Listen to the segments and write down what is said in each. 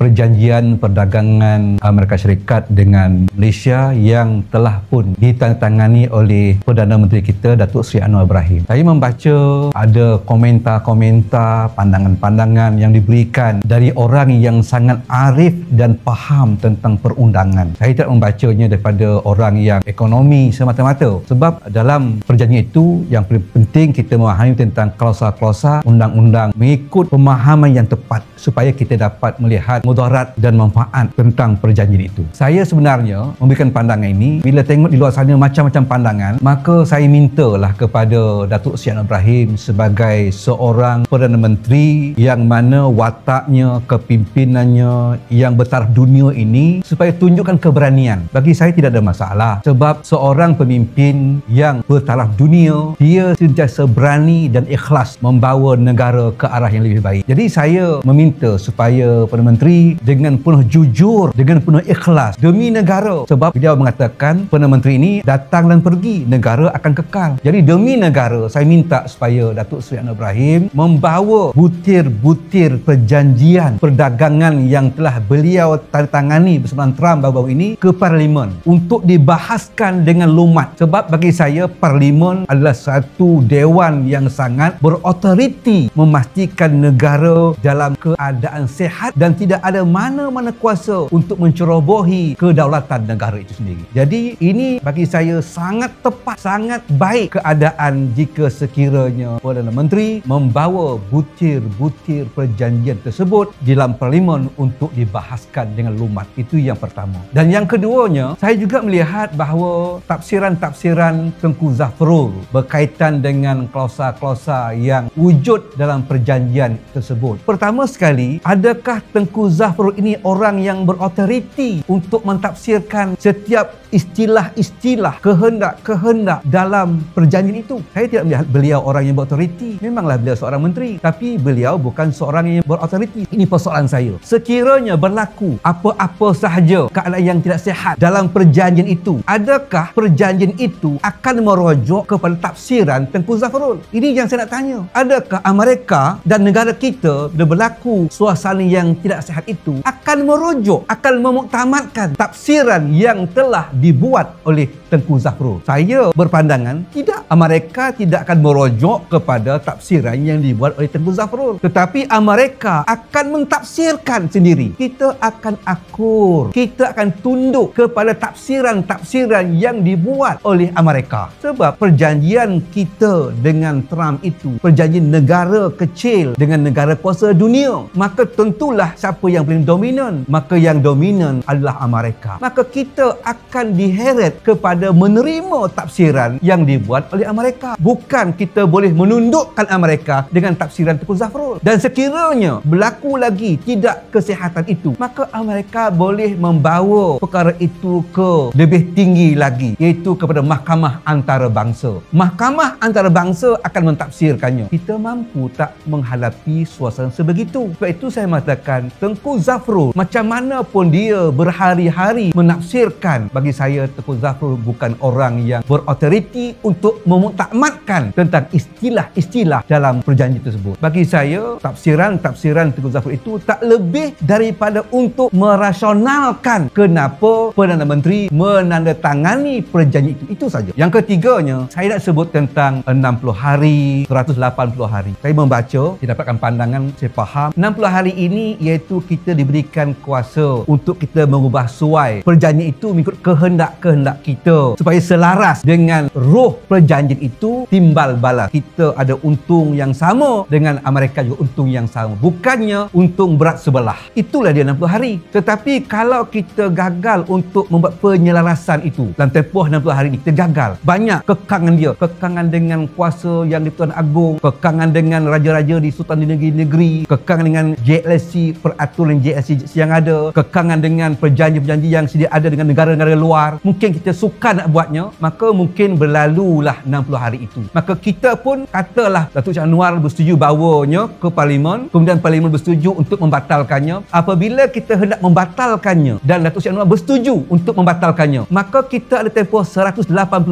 perjanjian perdagangan Amerika Syarikat dengan Malaysia yang telah pun ditandatangani oleh Perdana Menteri kita Datuk Seri Anwar Ibrahim. Saya membaca ada komentar-komentar, pandangan-pandangan yang diberikan dari orang yang sangat arif dan faham tentang perundangan. Saya tidak membacanya daripada orang yang ekonomi semata-mata, sebab dalam perjanjian itu yang paling penting kita memahami tentang klausa-klausa undang-undang mengikut pemahaman yang tepat supaya kita dapat melihat mudarat dan manfaat tentang perjanjian itu. Saya sebenarnya memberikan pandangan ini bila tengok di luar sana macam-macam pandangan, maka saya mintalah kepada Datuk Seri Anwar Ibrahim sebagai seorang Perdana Menteri yang mana wataknya, kepimpinannya yang bertaraf dunia ini, supaya tunjukkan keberanian. Bagi saya tidak ada masalah, sebab seorang pemimpin yang bertaraf dunia, dia sentiasa berani dan ikhlas membawa negara ke arah yang lebih baik. Jadi saya meminta supaya Perdana Menteri dengan penuh jujur, dengan penuh ikhlas demi negara, sebab beliau mengatakan Perdana Menteri ini datang dan pergi, negara akan kekal. Jadi demi negara, saya minta supaya Datuk Seri Anwar Ibrahim membawa butir-butir perjanjian perdagangan yang telah beliau tandatangani bersama Trump baru-baru ini ke Parlimen untuk dibahaskan dengan lumat. Sebab bagi saya Parlimen adalah satu dewan yang sangat berautoriti memastikan negara dalam keadaan sehat dan tidak ada mana-mana kuasa untuk mencerobohi kedaulatan negara itu sendiri. Jadi ini bagi saya sangat tepat, sangat baik keadaan jika sekiranya Perdana Menteri membawa butir-butir perjanjian tersebut di dalam Parlimen untuk dibahaskan dengan lumat. Itu yang pertama. Dan yang keduanya, saya juga melihat bahawa tafsiran-tafsiran Tengku Zafrul berkaitan dengan klausa-klausa yang wujud dalam perjanjian tersebut. Pertama sekali, adakah Tengku Zafrul ini orang yang berautoriti untuk mentafsirkan setiap istilah-istilah, kehendak-kehendak dalam perjanjian itu? Saya tidak melihat beliau orang yang berautoriti. Memanglah beliau seorang menteri, tapi beliau bukan seorang yang berautoriti. Ini persoalan saya. Sekiranya berlaku apa-apa sahaja keadaan yang tidak sihat dalam perjanjian itu, adakah perjanjian itu akan merujuk kepada tafsiran Tengku Zafrul? Ini yang saya nak tanya. Adakah Amerika dan negara kita bila berlaku suasana yang tidak sihat itu akan merujuk, akan memuktamadkan tafsiran yang telah dibuat oleh Tengku Zafrul? Saya berpandangan tidak. Amerika tidak akan merujuk kepada tafsiran yang dibuat oleh Tengku Zafrul, tetapi Amerika akan mentafsirkan sendiri. Kita akan akur, kita akan tunduk kepada tafsiran-tafsiran yang dibuat oleh Amerika. Sebab perjanjian kita dengan Trump itu perjanjian negara kecil dengan negara kuasa dunia, maka tentulah siapa yang paling dominan? Maka yang dominan adalah Amerika. Maka kita akan diheret kepada menerima tafsiran yang dibuat oleh Amerika. Bukan kita boleh menundukkan Amerika dengan tafsiran Tengku Zafrul. Dan sekiranya berlaku lagi tidak kesihatan itu, maka Amerika boleh membawa perkara itu ke lebih tinggi lagi, iaitu kepada Mahkamah Antarabangsa. Mahkamah Antarabangsa akan mentafsirkannya. Kita mampu tak menghadapi suasana sebegitu? Sebab itu saya mengatakan Tengku Zafrul, macam mana pun dia berhari-hari menafsirkan, bagi saya Tengku Zafrul bukan orang yang berautoriti untuk memuktamadkan tentang istilah-istilah dalam perjanjian tersebut. Bagi saya tafsiran-tafsiran Tengku Zafrul itu tak lebih daripada untuk merasionalkan kenapa Perdana Menteri menandatangani perjanjian itu. Itu saja. Yang ketiganya, saya nak sebut tentang 60 hari, 180 hari. Saya membaca, saya dapatkan pandangan, saya faham 60 hari ini iaitu kita diberikan kuasa untuk kita mengubah suai perjanjian itu mengikut kehendak-kehendak kita supaya selaras dengan roh perjanjian itu timbal balas. Kita ada untung yang sama dengan Amerika juga untung yang sama. Bukannya untung berat sebelah. Itulah dia 60 hari. Tetapi kalau kita gagal untuk membuat penyelarasan itu dalam tempoh 60 hari ini, kita gagal. Banyak kekangan dia. Kekangan dengan kuasa yang di Tuan Agong, kekangan dengan raja-raja di sultan di negeri-negeri, kekangan dengan JLC, peraturan JLC yang ada, kekangan dengan perjanjian-perjanjian yang sedia ada dengan negara-negara luar. Mungkin kita sukar nak buatnya, maka mungkin berlalulah 60 hari itu. Maka kita pun katalah Datuk Seri Anwar bersetuju bawanya ke Parlimen, kemudian Parlimen bersetuju untuk membatalkannya. Apabila kita hendak membatalkannya dan Datuk Seri Anwar bersetuju untuk membatalkannya, maka kita ada tempoh 180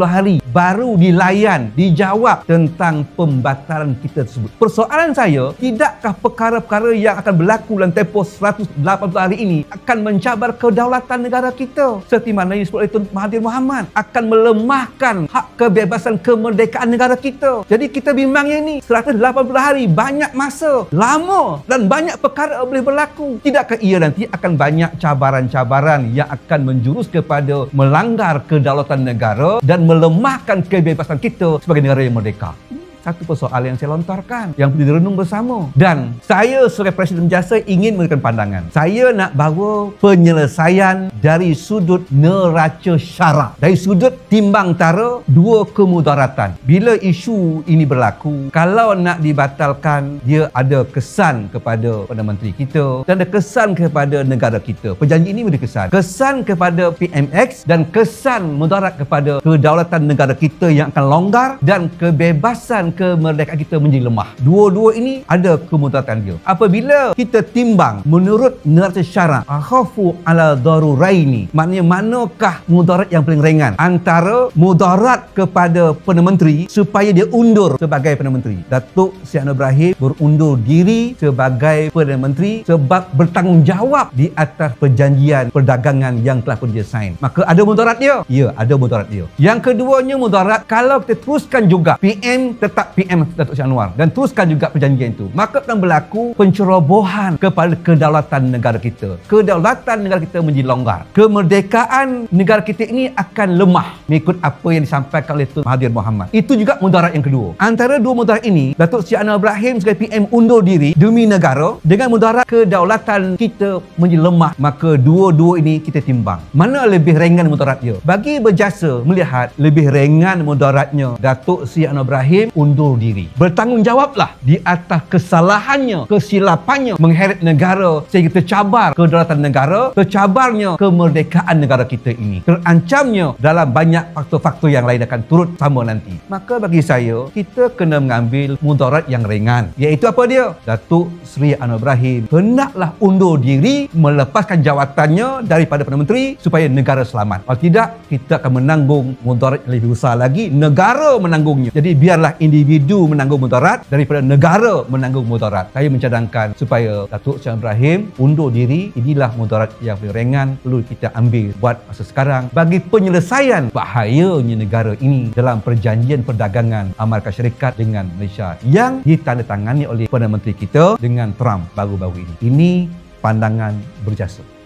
hari baru dilayan, dijawab tentang pembatalan kita tersebut. Persoalan saya, tidakkah perkara-perkara yang akan berlaku dalam tempoh 180 hari ini akan mencabar kedaulatan negara kita. Seperti mana yang disebut oleh Tun Mahathir Mohamad, akan melemahkan hak kebebasan kemerdekaan negara kita. Jadi kita bimbangnya ni 180 hari, banyak masa, lama dan banyak perkara boleh berlaku. Tidakkah ia nanti akan banyak cabaran-cabaran yang akan menjurus kepada melanggar kedaulatan negara dan melemahkan kebebasan kita sebagai negara yang merdeka? Satu persoalan yang saya lontarkan yang perlu direnung bersama. Dan saya sebagai Presiden Berjasa ingin memberikan pandangan. Saya nak bawa penyelesaian dari sudut neraca syarak, dari sudut timbang tara dua kemudaratan. Bila isu ini berlaku, kalau nak dibatalkan, dia ada kesan kepada Perdana Menteri kita dan ada kesan kepada negara kita. Perjanjian ini memberi kesan. Kesan kepada PMX dan kesan mudarat kepada kedaulatan negara kita yang akan longgar dan kebebasan kemerdekaan kita menjadi lemah. Dua-dua ini ada kemudaratan dia. Apabila kita timbang menurut neraca syarak, akhafu ala daruraini, maknanya manakah mudarat yang paling ringan antara mudarat kepada Perdana Menteri supaya dia undur sebagai Perdana Menteri. Datuk Seri Anwar Ibrahim berundur diri sebagai Perdana Menteri sebab bertanggungjawab di atas perjanjian perdagangan yang telah pun dia sign. Maka ada mudarat dia? Ya, ada mudarat dia. Yang keduanya mudarat kalau kita teruskan juga PM tetap PM Datuk Seri Anwar dan teruskan juga perjanjian itu, maka akan berlaku pencerobohan kepada kedaulatan negara kita. Kedaulatan negara kita menjadi longgar. Kemerdekaan negara kita ini akan lemah mengikut apa yang disampaikan oleh Tun Mahathir Mohamad. Itu juga mudarat yang kedua. Antara dua mudarat ini, Datuk Seri Anwar Ibrahim sebagai PM undur diri demi negara dengan mudarat kedaulatan kita menjadi lemah, maka dua-dua ini kita timbang. Mana lebih ringan mudarat dia? Bagi Berjasa melihat lebih ringan mudaratnya Datuk Seri Anwar Ibrahim undur diri. Bertanggungjawablah di atas kesalahannya, kesilapannya mengheret negara sehingga tercabar kedaulatan negara, tercabarnya kemerdekaan negara kita ini, terancamnya dalam banyak faktor-faktor yang lain akan turut sama nanti. Maka bagi saya, kita kena mengambil mudarat yang ringan. Iaitu apa dia? Datuk Seri Anwar Ibrahim hendaklah undur diri, melepaskan jawatannya daripada Perdana Menteri supaya negara selamat. Kalau tidak, kita akan menanggung mudarat yang lebih besar lagi, negara menanggungnya. Jadi biarlah individu menanggung mudarat daripada negara menanggung mudarat. Saya mencadangkan supaya Datuk Seri Ibrahim undur diri. Inilah mudarat yang paling ringan perlu kita ambil buat masa sekarang bagi penyelesaian bahayanya negara ini dalam perjanjian perdagangan Amerika Syarikat dengan Malaysia yang ditandatangani oleh Perdana Menteri kita dengan Trump baru-baru ini. Ini pandangan Berjasa.